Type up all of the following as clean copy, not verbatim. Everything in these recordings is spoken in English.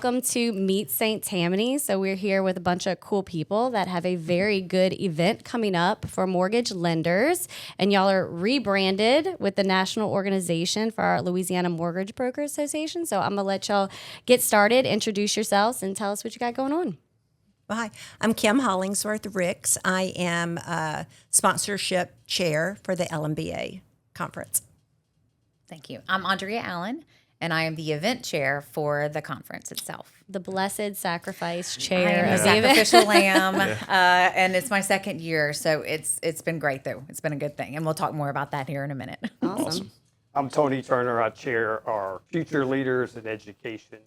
welcome to Meet St. Tammany. So we're here with a bunch of cool people that have a very good event coming up for mortgage lenders. And y'all are rebranded with the national organization for our Louisiana Mortgage Bankers Association. So I'm going to let y'all get started, introduce yourselves, and tell us what you got going on. Hi, I'm Kim Hollingsworth Ricks. I am sponsorship chair for the LMBA conference. Thank you. I'm Andrea Allen, and I am the event chair for the conference itself. The Blessed Sacrifice I chair am of the the event. sacrificial lamb, and it's my second year, so it's been great, though. It's been a good thing, and we'll talk more about that here in a minute. Awesome. I'm Tony Turner. I chair our Future Leaders in Education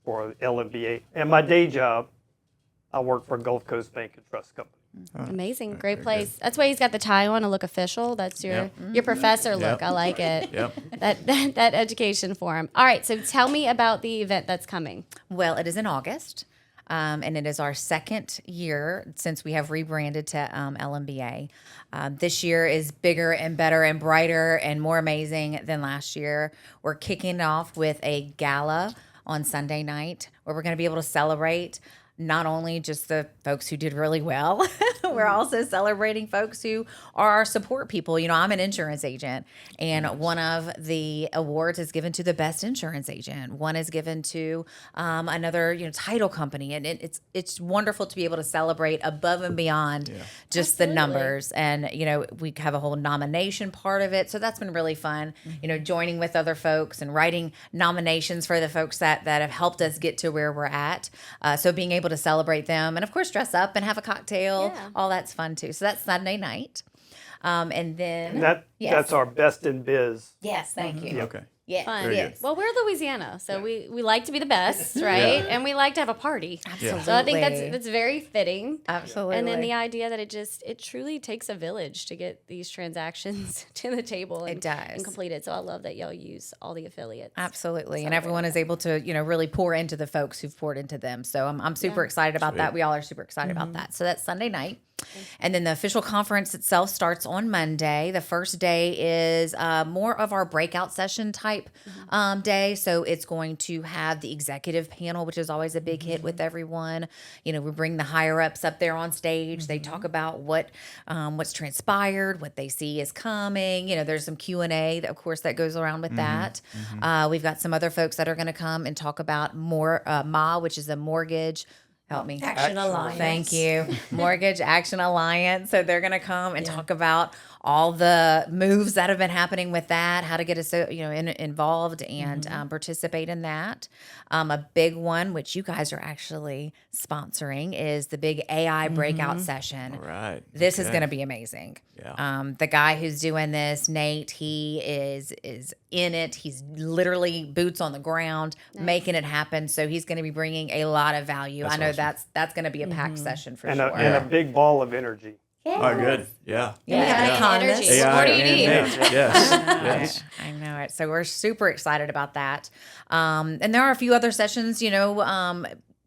for LMBA. And my day job, I work for Gulf Coast Bank and Trust Company. Amazing. Great place. That's why he's got the tie on to look official. That's your professor look. I like it. That education for him. All right. So tell me about the event that's coming. Well, it is in August, and it is our second year since we have rebranded to LMBA. This year is bigger and better and brighter and more amazing than last year. We're kicking it off with a gala on Sunday night where we're going to be able to celebrate not only just the folks who did really well, we're also celebrating folks who are our support people. You know, I'm an insurance agent, and one of the awards is given to the best insurance agent. One is given to another, title company, and it's wonderful to be able to celebrate above and beyond just the numbers. And we have a whole nomination part of it, so that's been really fun. Joining with other folks and writing nominations for the folks that have helped us get to where we're at. So being able to celebrate them, and of course dress up and have a cocktail, all that's fun too. So that's Sunday night, and then That's our best in biz. Yes, thank you. Okay. Yes, Fun. yes. Well, we're Louisiana, so we like to be the best, right? And we like to have a party. Absolutely. So I think that's very fitting. Absolutely. And then the idea that it truly takes a village to get these transactions to the table and, It does. and complete it. So I love that y'all use all the affiliates. Absolutely. And everyone is able to, really pour into the folks who've poured into them. So I'm super excited about that. We all are super excited about that. So that's Sunday night. And then the official conference itself starts on Monday. The first day is more of our breakout session type day. So it's going to have the executive panel, which is always a big hit with everyone. We bring the higher ups up there on stage. They talk about what's transpired, what they see is coming. There's some Q&A, of course, that goes around with that. We've got some other folks that are going to come and talk about more MA, which is a mortgage. Help me. Action Alliance. Thank you. Mortgage Action Alliance. So they're going to come and talk about all the moves that have been happening with that, how to get us, involved and participate in that. A big one, which you guys are actually sponsoring, is the big AI breakout session. All right. This is going to be amazing. Yeah. The guy who's doing this, Nate, he is in it. He's literally boots on the ground, making it happen. So he's going to be bringing a lot of value. I know awesome. that's going to be a packed session for And sure. a big ball of energy. Oh, good. Yeah. Energy. AI What do you and need? Nate. Yes. I know it. So we're super excited about that. And there are a few other sessions,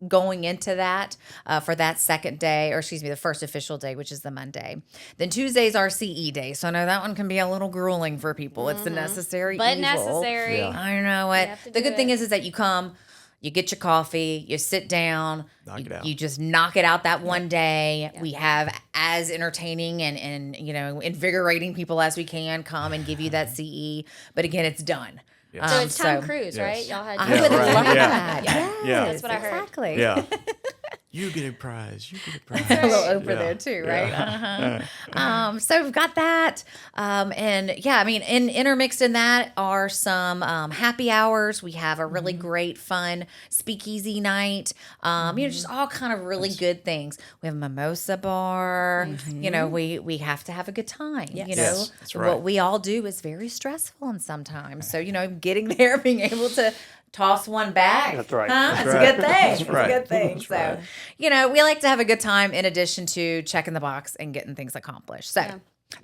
going into that for that second day, or the first official day, which is the Monday. Then Tuesday's our CE day. So I know that one can be a little grueling for people. It's the necessary But evil. necessary. Yeah. I know it. have to The do good thing it. is that you come, you get your coffee, you sit down, Knock it out. you just knock it out that one day. We have as entertaining and invigorating people as we can come and give you that CE. But again, it's done. So it's Tom so- Cruise, right? Y'all had I would right. love Yeah. that. Yeah. That's what I heard. Exactly. Yeah. You get a prize. You get a prize. A little over Yeah. there too, right? Yeah. So we've got that, intermixed in that are some happy hours. We have a really great, fun speakeasy night. Just all kind of really good things. We have a mimosa bar. We have to have a good time. Yes, that's right. What we all do is very stressful, and sometimes getting there, being able to toss one back. That's right. Huh? That's It's right. a good thing. That's It's right. a good thing. That's So, right. we like to have a good time in addition to checking the box and getting things accomplished. So,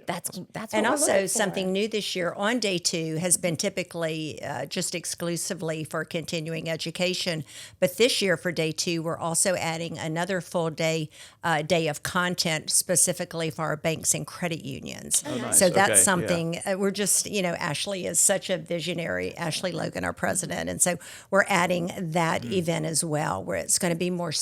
That's what And we're also looking for. something new this year on day 2 has been typically just exclusively for continuing education. But this year for day 2, we're also adding another full day of content specifically for our banks and credit unions. nice. So that's Okay, yeah. something we're just, Ashley is such a visionary, Ashley Logan, our president. And so we're adding that event as well, where it's going to be more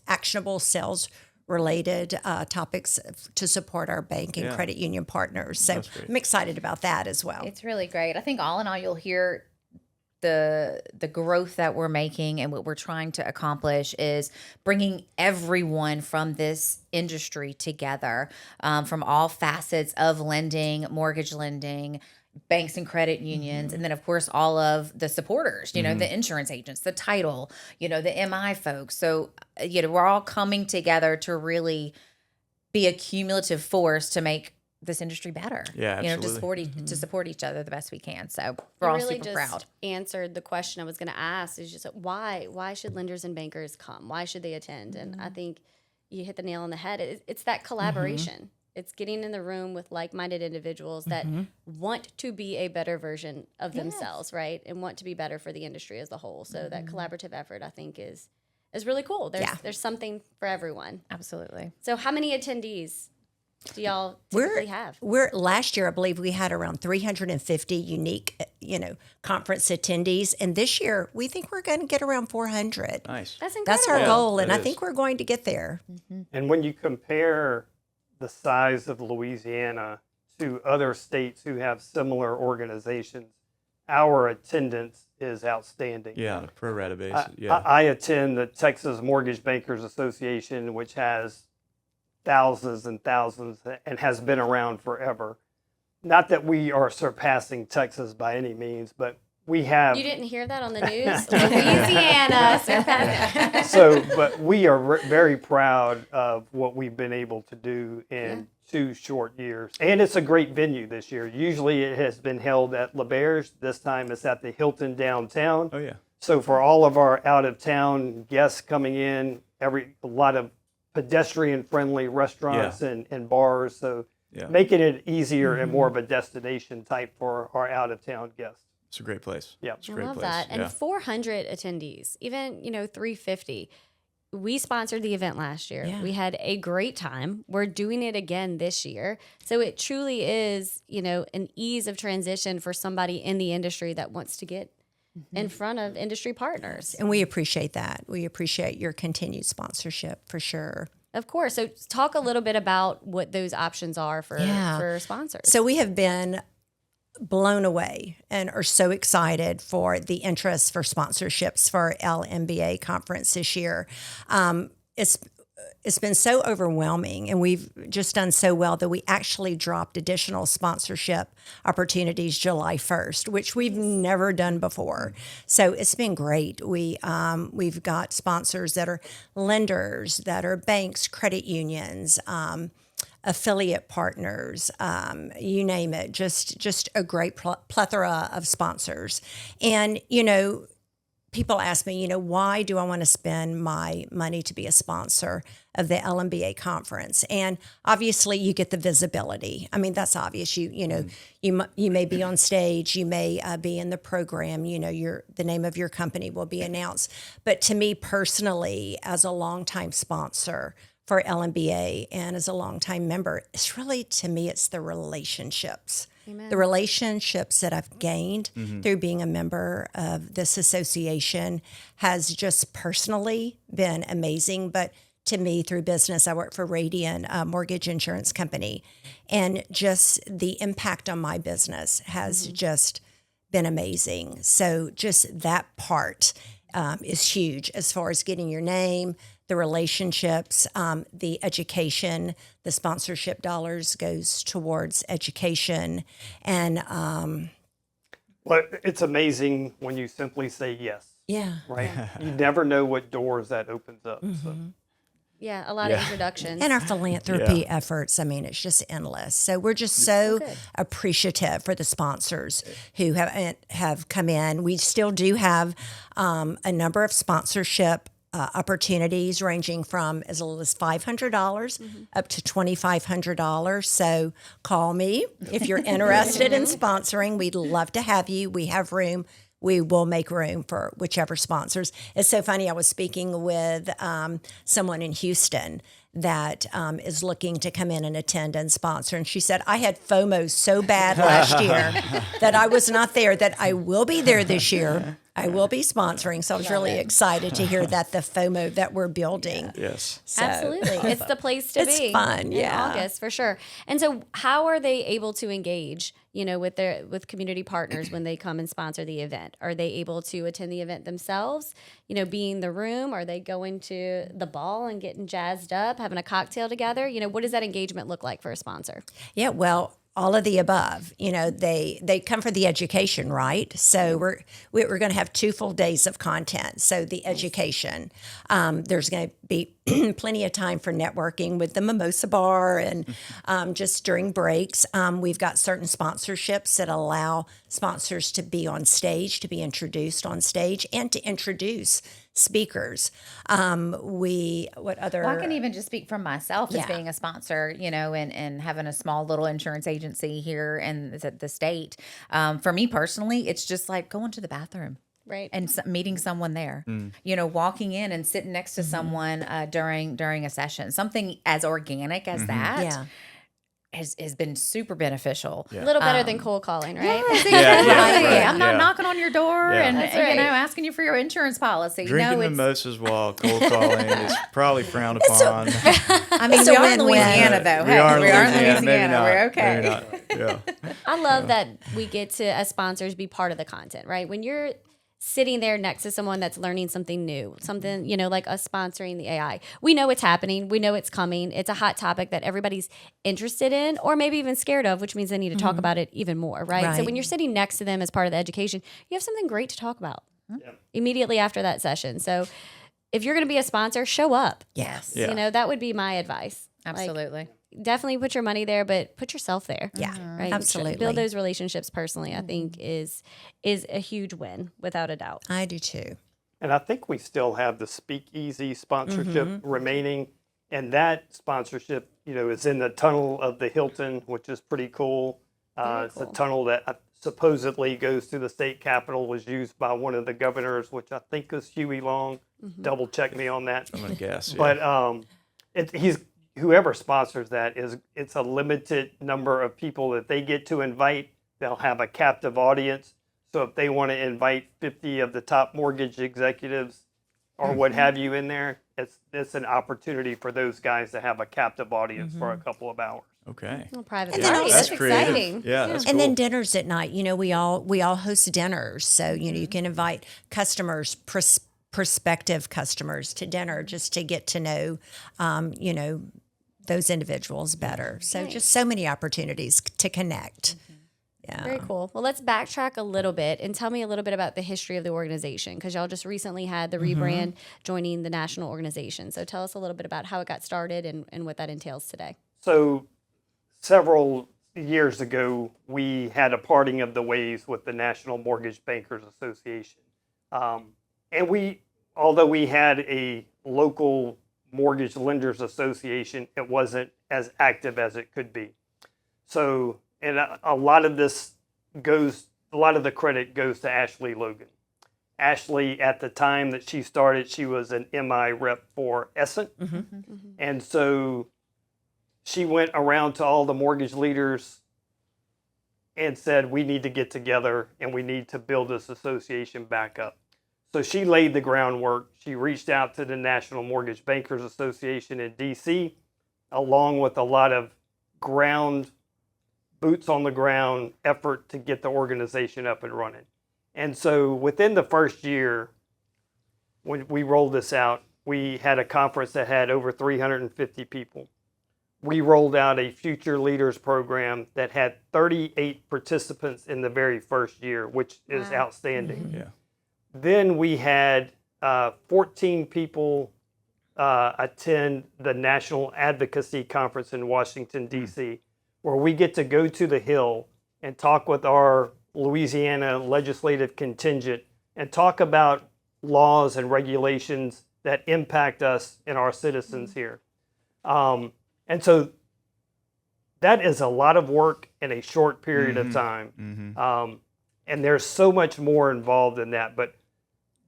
actionable sales related topics to support our bank and Yeah. credit union partners. So That's great. I'm excited about that as well. It's really great. I think all in all, you'll hear the growth that we're making and what we're trying to accomplish is bringing everyone from this industry together, from all facets of lending, mortgage lending, banks and credit unions, and then of course all of the supporters, the insurance agents, the title, the MI folks. So we're all coming together to really be a cumulative force to make this industry better. Yeah, absolutely. To support each other the best we can. So we're You all really super just proud. answered the question I was going to ask. Is just why should lenders and bankers come? Why should they attend? And I think you hit the nail on the head. It's that collaboration. It's getting in the room with like-minded individuals that want to be a better version of themselves, right? And want to be better for the industry as a whole. So that collaborative effort, I think, is really cool. There's something for everyone. Absolutely. So how many attendees do y'all typically have? We're last year, I believe we had around 350 unique, conference attendees, and this year we think we're going to get around 400. Nice. That's incredible. That's our goal, and that I is. think we're going to get there. And when you compare the size of Louisiana to other states who have similar organizations, our attendance is outstanding. Yeah, on a pro rata basis. I attend the Texas Mortgage Bankers Association, which has thousands and thousands and has been around forever. Not that we are surpassing Texas by any means, but we have. You didn't hear that on the news? Louisiana surpassed. But we are very proud of what we've been able to do in 2 short years. And it's a great venue this year. Usually it has been held at Navarre. This time it's at the Hilton downtown. Oh, yeah. So for all of our out-of-town guests coming in, a lot of pedestrian-friendly restaurants and bars. So making it easier and more of a destination type for our out-of-town guests. It's a great place. Yeah. It's a I great love place. that. Yeah. And 400 attendees, even, 350. We sponsored the event last year. Yeah. We had a great time. We're doing it again this year. So it truly is, an ease of transition for somebody in the industry that wants to get in front of industry partners. And we appreciate that. We appreciate your continued sponsorship for sure. Of course. So talk a little bit about what those options are for sponsors. So we have been blown away and are so excited for the interest for sponsorships for LMBA conference this year. It's been so overwhelming, and we've just done so well that we actually dropped additional sponsorship opportunities July 1st, which we've never done before. So it's been great. We've got sponsors that are lenders, that are banks, credit unions, affiliate partners, you name it, just a great plethora of sponsors. And, people ask me, why do I want to spend my money to be a sponsor of the LMBA conference? And obviously you get the visibility. I mean, that's obvious. You may be on stage, you may be in the program, the name of your company will be announced. But to me personally, as a longtime sponsor for LMBA and as a longtime member, it's really, to me, it's the relationships. Amen. The relationships that I've gained through being a member of this association has just personally been amazing. But to me, through business, I work for Radian Mortgage Insurance Company, and just the impact on my business has just been amazing. So just that part is huge as far as getting your name, the relationships, the education, the sponsorship dollars goes towards education. And Well, it's amazing when you simply say yes, yeah, right? You never know what doors that opens up. So. Yeah, a lot of introductions. and our philanthropy efforts, I mean, it's just endless. So we're just so appreciative for the sponsors who have come in. We still do have a number of sponsorship opportunities ranging from as little as $500 up to $2,500. So call me if you're interested in sponsoring. We'd love to have you. We have room. We will make room for whichever sponsors. It's so funny. I was speaking with someone in Houston that is looking to come in and attend and sponsor. And she said, I had FOMO so bad last year that I was not there, that I will be there this year. I will be sponsoring. So I was really excited to hear that, the FOMO that we're building. Yes. So, Absolutely. It's the place to It's be. fun, in yeah. August, for sure. And so how are they able to engage, with community partners when they come and sponsor the event? Are they able to attend the event themselves, be in the room? Are they going to the ball and getting jazzed up, having a cocktail together? What does that engagement look like for a sponsor? Yeah, well, all of the above. They come for the education, right? So we're going to have 2 full days of content. So the education, there's going to be plenty of time for networking with the mimosa bar and just during breaks. We've got certain sponsorships that allow sponsors to be on stage, to be introduced on stage, and to introduce speakers. What other? Well, I can even just speak from myself as Yeah. being a sponsor, and having a small little insurance agency here in the state. For me personally, it's just like going to the bathroom. Right. And meeting someone there, walking in and sitting next to someone during a session, something as organic as that Yeah. has been super beneficial. A little better than cold calling, right? Yes, Yeah, exactly. right, I'm not yeah. knocking on your door Yeah. and That's right. asking you for your insurance policy. Drinking it's mimosas while cold calling is probably frowned upon. I mean, It's we a are in win-win. Louisiana, though. We are in Louisiana. Maybe not. We're okay. Maybe not. Yeah. I love that we get to, as sponsors, be part of the content, right? When you're sitting there next to someone that's learning something new, something, like us sponsoring the AI. We know it's happening. We know it's coming. It's a hot topic that everybody's interested in or maybe even scared of, which means they need to talk about it even more, right? So Right. when you're sitting next to them as part of the education, you have something great to talk about immediately after that session. So if you're going to be a sponsor, show up. Yes. Yeah. That would be my advice. Absolutely. Definitely put your money there, but put yourself there. Yeah. Right? Absolutely. Build those relationships personally, I think is a huge win without a doubt. I do too. And I think we still have the Speakeasy sponsorship remaining. And that sponsorship, is in the tunnel of the Hilton, which is pretty cool. It's a tunnel that supposedly goes to the state capitol, was used by one of the governors, which I think is Huey Long. Double check me on that. I'm going to guess. Yeah. But whoever sponsors that it's a limited number of people that they get to invite. They'll have a captive audience. So if they want to invite 50 of the top mortgage executives or what have you in there, it's an opportunity for those guys to have a captive audience for a couple of hours. Okay. Little private And then party. also- That's creative. exciting. Yeah, that's And cool. then dinners at night. We all host dinners. So, you can invite customers, prospective customers to dinner just to get to know, those individuals better. So just so many opportunities to connect. Yeah. Very cool. Well, let's backtrack a little bit and tell me a little bit about the history of the organization, because y'all just recently had the rebrand joining the national organization. So tell us a little bit about how it got started and what that entails today. So several years ago, we had a parting of the ways with the National Mortgage Bankers Association. And although we had a local mortgage lenders association, it wasn't as active as it could be. So, and a lot of the credit goes to Ashley Logan. Ashley, at the time that she started, she was an MI rep for Essent. And so she went around to all the mortgage leaders and said, we need to get together and we need to build this association back up. So she laid the groundwork. She reached out to the National Mortgage Bankers Association in DC, along with a lot of boots on the ground effort to get the organization up and running. And so within the first year, when we rolled this out, we had a conference that had over 350 people. We rolled out a Future Leaders program that had 38 participants in the very first year, which is outstanding. Yeah. Then we had 14 people attend the National Advocacy Conference in Washington, D.C., where we get to go to the Hill and talk with our Louisiana legislative contingent and talk about laws and regulations that impact us and our citizens here. And so that is a lot of work in a short period of time. And there's so much more involved in that. But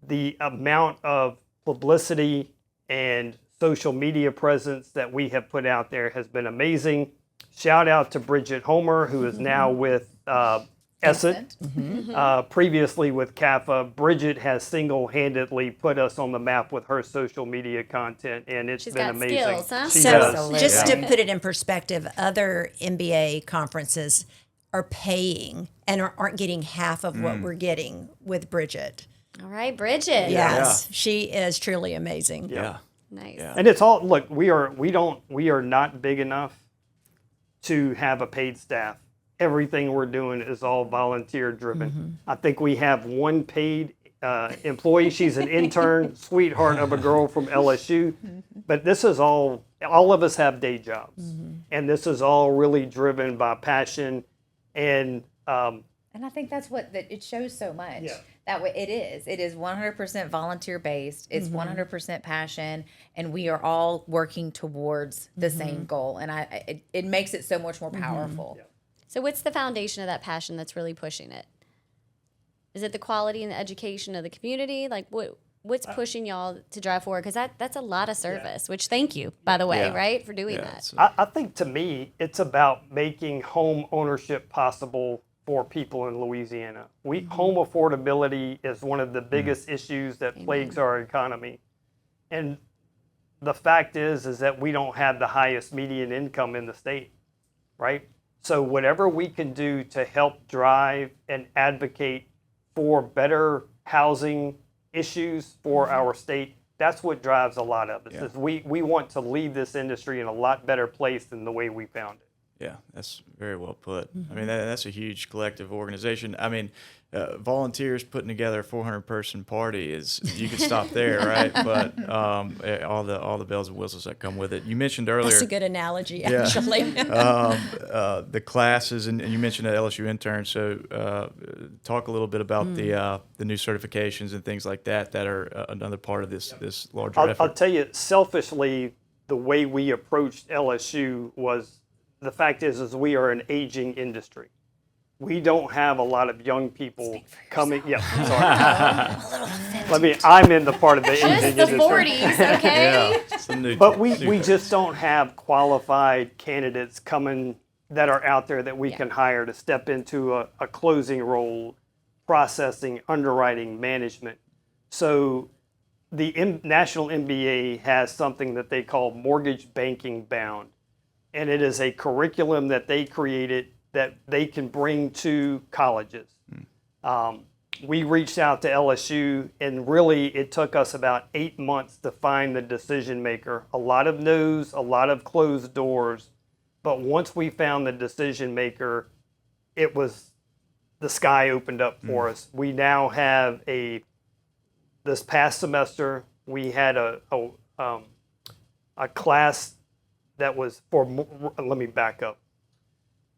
the amount of publicity and social media presence that we have put out there has been amazing. Shout out to Bridget Homer, who is now with Essent, previously with CAFA. Bridget has single-handedly put us on the map with her social media content, and it's been got amazing. skills, huh? She So does. just to put it in perspective, other MBA conferences are paying and aren't getting half of what we're getting with Bridget. All right, Bridget. Yes, she is truly amazing. Yeah. Nice. Yeah. And it's all, look, we are not big enough to have a paid staff. Everything we're doing is all volunteer driven. I think we have one paid employee. She's an intern, sweetheart of a girl from LSU. But this is all of us have day jobs. And this is all really driven by passion. And I think that's what it shows so much. Yeah. That way it is 100% volunteer based. It's 100% passion, and we are all working towards the same goal. And it makes it so much more powerful. Yeah. So what's the foundation of that passion that's really pushing it? Is it the quality and the education of the community? Like what's pushing y'all to drive forward? Because that's a lot of service, which thank you, by the way, Yeah. right, for doing Yeah, that. it's- I think to me, it's about making home ownership possible for people in Louisiana. Home affordability is one of the biggest issues that plagues our economy. And the fact is that we don't have the highest median income in the state, right? So whatever we can do to help drive and advocate for better housing issues for our state, that's what drives a lot of us. Yeah. Is we want to leave this industry in a lot better place than the way we found it. Yeah, that's very well put. I mean, that's a huge collective organization. I mean, volunteers putting together a 400-person party is, you could stop there, right? But all the bells and whistles that come with it. You mentioned earlier. That's a good analogy, actually. The classes, and you mentioned an LSU intern. So, talk a little bit about the new certifications and things like that are another part of this larger effort. I'll tell you, selfishly, the way we approached LSU was, the fact is we are an aging industry. We don't have a lot of young people coming. Yeah, sorry. I'm in the part of the aging Just the industry. 40s, okay? Yeah, some new, But we new just don't have qualified candidates coming that are out there that we can hire to step into a closing role, processing, underwriting, management. So the National MBA has something that they call Mortgage Banking Bound. And it is a curriculum that they created that they can bring to colleges. We reached out to LSU, and really it took us about 8 months to find the decision maker. A lot of no's, a lot of closed doors. But once we found the decision maker, the sky opened up for us. We now have this past semester, we had a class that was let me back up.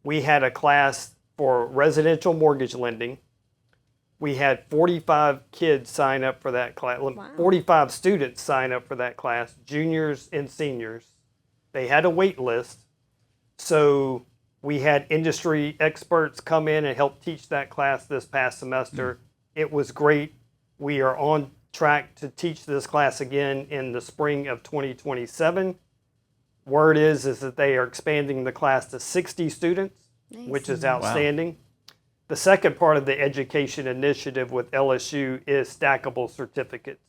We had a class for residential mortgage lending. We had 45 kids sign up for that class, 45 students sign up for that class, juniors and seniors. They had a wait list. So we had industry experts come in and help teach that class this past semester. It was great. We are on track to teach this class again in the spring of 2027. Word is that they are expanding the class to 60 students, which is outstanding. Wow. The second part of the education initiative with LSU is stackable certificates.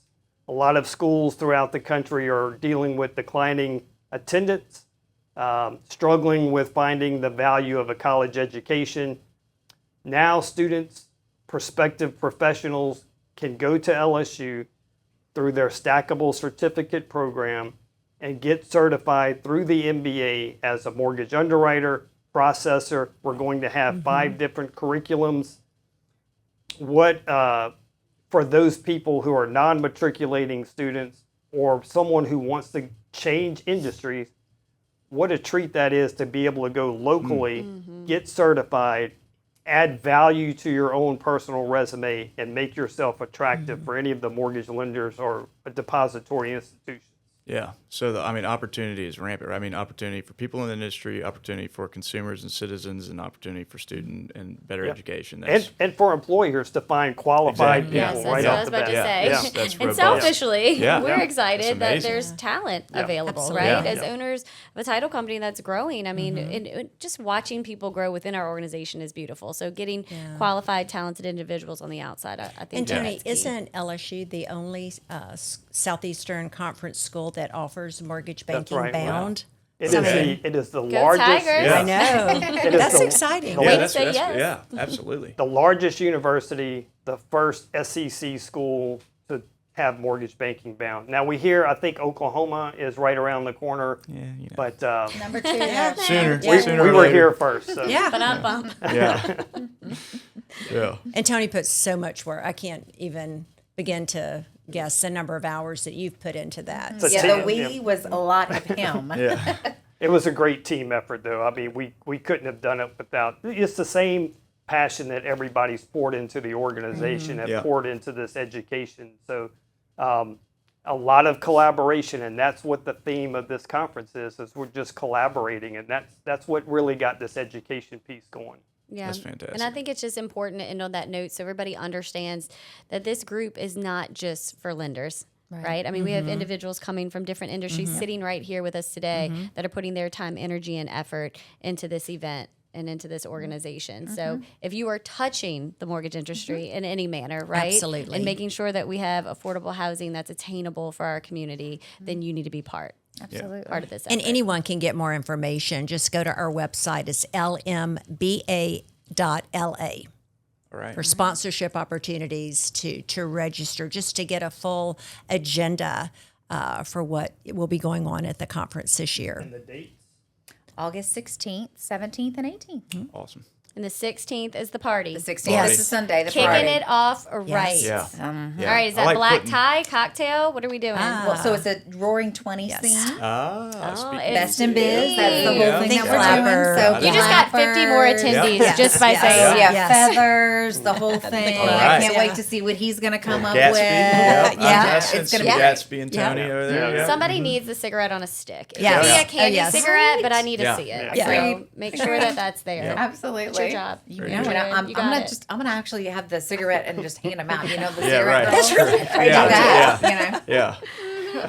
A lot of schools throughout the country are dealing with declining attendance, struggling with finding the value of a college education. Now students, prospective professionals can go to LSU through their stackable certificate program and get certified through the MBA as a mortgage underwriter, processor. We're going to have 5 different curriculums. For those people who are non-matriculating students or someone who wants to change industries, what a treat that is to be able to go locally, get certified, add value to your own personal resume and make yourself attractive for any of the mortgage lenders or depository institutions. Yeah. So, opportunity is rampant. Right? I mean, opportunity for people in the industry, opportunity for consumers and citizens, and opportunity for student and better education. And for employers to find qualified Exactly. Yes, people that's right what I off was the about bat. to say. Yes, that's And robust. selfishly, Yeah. we're Yeah. excited That's that amazing. there's talent available, Absolutely. right? Yeah. As owners of a title company that's growing, I mean, and just watching people grow within our organization is beautiful. So getting qualified, talented individuals on the outside, I think And Tony, that's key. isn't LSU the only Southeastern Conference school that offers mortgage banking right. bound? It Okay. is the Go largest. Tigers. Yeah. I know. It is That's the- exciting. the- Way to say yes. Yeah, absolutely. The largest university, the first SEC school to have mortgage banking bound. Now we hear, I think Oklahoma is right around the corner, Yeah, but Number 2. Sooner, Yeah. sooner we or were later. here first. So. Yeah. But not bump. Yeah. Yeah. And Tony puts so much work. I can't even begin to guess the number of hours that you've put into that. It's a Yeah, team, the we was a lot of him. Yeah. It was a great team effort, though. I mean, we couldn't have done it without. It's the same passion that everybody's poured into the organization, have Yeah. poured into this education. So, a lot of collaboration, and that's what the theme of this conference is we're just collaborating, and that's what really got this education piece going. Yeah. That's fantastic. And I think it's just important to end on that note so everybody understands that this group is not just for lenders. Right. I mean, we have individuals coming from different industries sitting right here with us today that are putting their time, energy, and effort into this event and into this organization. So if you are touching the mortgage industry in any manner, right? Absolutely. And making sure that we have affordable housing that's attainable for our community, then you need to be part Absolutely. of this And effort. anyone can get more information. Just go to our website. It's lmba.la All right. for sponsorship opportunities to register, just to get a full agenda for what will be going on at the conference this year. The dates? August 16th, 17th, and 18th. Awesome. And the 16th is the party. The 16th Yes. is the Sunday, the Kicking Friday. it off right. Yeah. All right, is I that like black putting- tie, cocktail? What are we doing? Well, so it's a Roaring 20 Yes. theme. Speaking it's Best in biz. That's the whole Yeah. thing Think that we're flapper. doing. So You just got 50 more flappers. attendees Yes. just by Yes. saying Yeah, Yes. feathers, the whole thing. All I right. can't Yeah. wait to see what he's going to come up Gatsby. with. Yeah. It's going to be be Gatsby and Tony Yeah. over there. Yeah. Yeah. Somebody needs the cigarette on a stick. It Yes. could be Yeah. a candy Oh, yes. cigarette, but I need to Yeah. see it. Yeah. So make sure that that's there. Yeah. Absolutely. It's your job. You Very know, good. and You got it. I'm gonna actually have the cigarette and just hand them out. You know, the Yeah, cigarette. right. girl. That's really Do great. that, Yeah. you know. Yeah.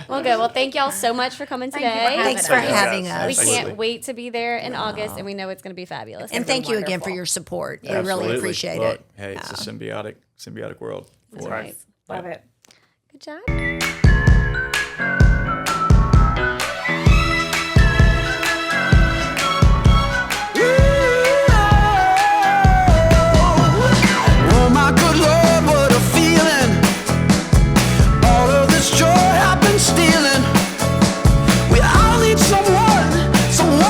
Well, good. Well, thank y'all so much for coming Thank you for today. having Thanks for us. having Yes, us. We absolutely. can't wait to be there in August, and we know it's going to be fabulous. And It's been thank you again for wonderful. your support. We Absolutely. really appreciate Look, it. Hey, it's a symbiotic world. That's for us. right. Love it. Good job.